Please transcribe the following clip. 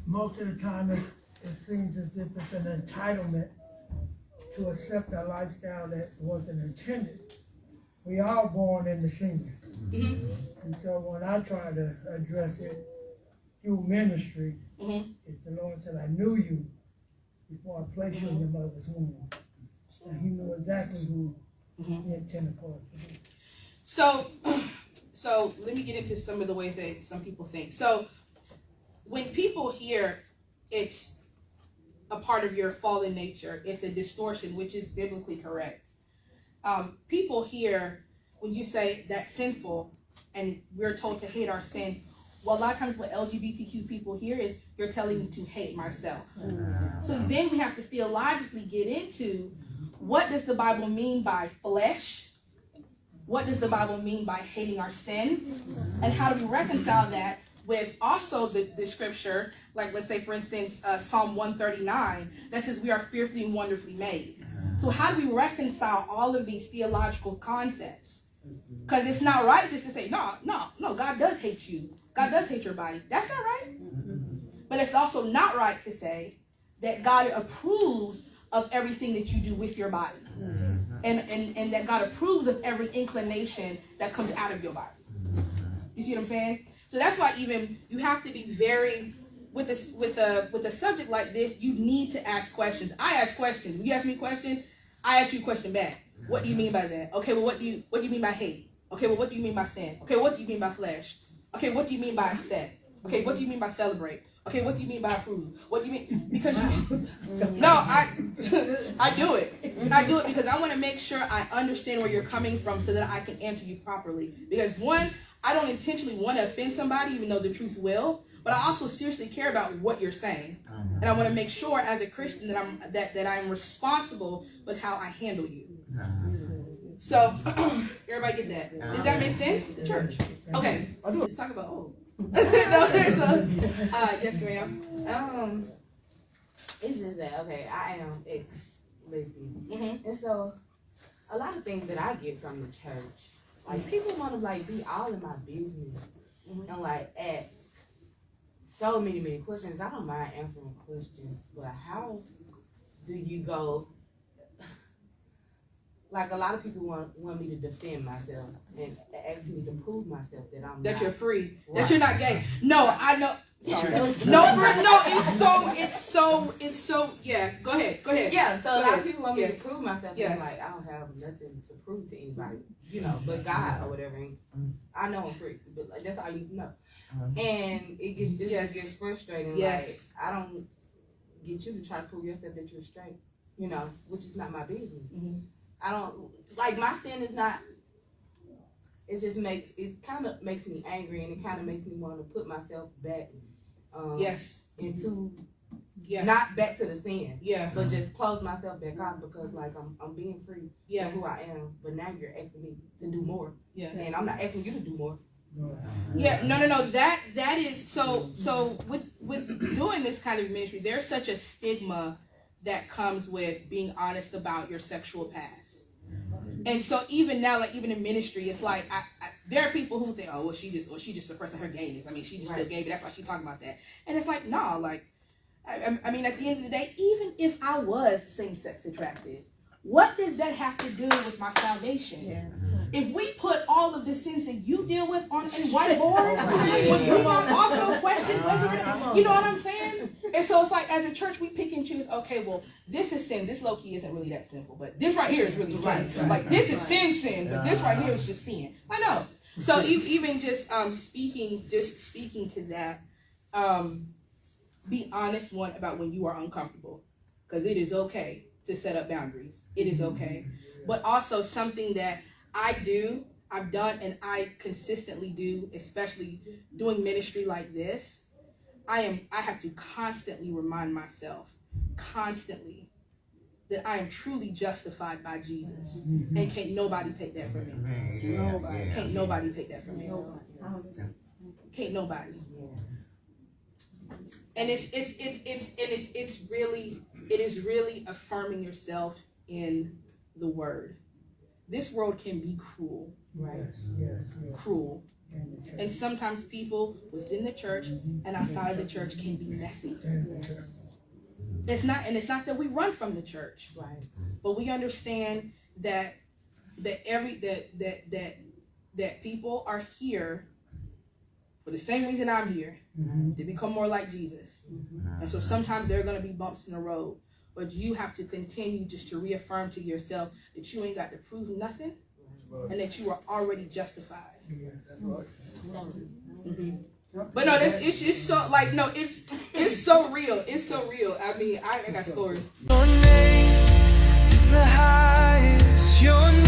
most of the time it seems as if it's an entitlement to accept a lifestyle that wasn't intended. We all born in the sin. And so when I try to address it through ministry, it's the Lord said, I knew you before I placed you in your mother's womb. And he knew exactly who he intended for us to be. So let me get into some of the ways that some people think. So when people hear it's a part of your fallen nature, it's a distortion, which is biblically correct. People hear when you say that's sinful and we're told to hate our sin. Well, a lot of times what LGBTQ people hear is you're telling me to hate myself. So then we have to theologically get into what does the Bible mean by flesh? What does the Bible mean by hating our sin? And how do we reconcile that with also the scripture, like let's say, for instance, Psalm 139, that says we are fearfully and wonderfully made. So how do we reconcile all of these theological concepts? Because it's not right just to say, no, God does hate you. God does hate your body. That's not right. But it's also not right to say that God approves of everything that you do with your body. And that God approves of every inclination that comes out of your body. You see what I'm saying? So that's why even you have to be very, with a subject like this, you need to ask questions. I ask questions. When you ask me a question, I ask you a question back. What do you mean by that? Okay, well, what do you mean by hate? Okay, well, what do you mean by sin? Okay, what do you mean by flesh? Okay, what do you mean by accept? Okay, what do you mean by celebrate? Okay, what do you mean by approve? What do you mean? Because I do it. I do it because I want to make sure I understand where you're coming from so that I can answer you properly. Because one, I don't intentionally want to offend somebody, even though the truth will. But I also seriously care about what you're saying, and I want to make sure, as a Christian, that I'm responsible with how I handle you. So, everybody get that? Does that make sense? The church. Okay. Let's talk about yes, ma'am. It's just that I am ex-lesbian, and so a lot of things that I get from the church, like people want to be all in my business and ask so many questions. I don't mind answering questions, but how do you go? Like a lot of people want me to defend myself and ask me to prove myself that you're free, right. That you're not gay. No, I know. Sorry. No, it's so. Yeah, go ahead. Yeah, so a lot of people want me to prove myself. Yeah. And I don't have nothing to prove to anybody, but God or whatever. I know I'm free, but that's all you know. And it gets frustrating. Yes. I don't get you to try to prove yourself that you're straight, which is not my business. I don't my sin is not. It just kind of makes me angry, and it kind of makes me want to put myself back. Into not back to the sin. But just close myself back off because I'm being free. Of who I am. But now you're asking me to do more. And I'm not asking you to do more. No. That is so with doing this kind of ministry, there's such a stigma that comes with being honest about your sexual past. And so even now, even in ministry, it's there are people who think, she just suppressing her gayness. I mean, she just still gay, but that's why she's talking about that. And it's no, I mean, at the end of the day, even if I was same-sex attracted, what does that have to do with my salvation? Yeah. If we put all of the sins that you deal with on a whiteboard, would we not also question whether you know what I'm saying? And so it's as a church, we pick and choose, okay, well, this is sin. This low-key isn't really that sinful, but this right here is really sin. This is sin, but this right here is just sin. I know. So even just speaking to that, be honest, one, about when you are uncomfortable, because it is okay to set up boundaries. It is okay. But also something that I've done, and I consistently do, especially doing ministry like this, I have to constantly remind myself, that I am truly justified by Jesus. And can't nobody take that from me. Can't nobody take that from me. Can't nobody. And it is really affirming yourself in the word. This world can be cruel. Right. Yes. cruel. In the church. And sometimes people within the church and outside of the church can be messy. In the church. It's not that we run from the church, Right. but we understand that people are here for the same reason I'm here, to become more like Jesus. And so sometimes there are going to be bumps in the road, but you have to continue just to reaffirm to yourself that you ain't got to prove nothing and that you are already justified. But no, it's so like no, it's so real. It's so real. I mean, I got stories. Your name is the highest. Your name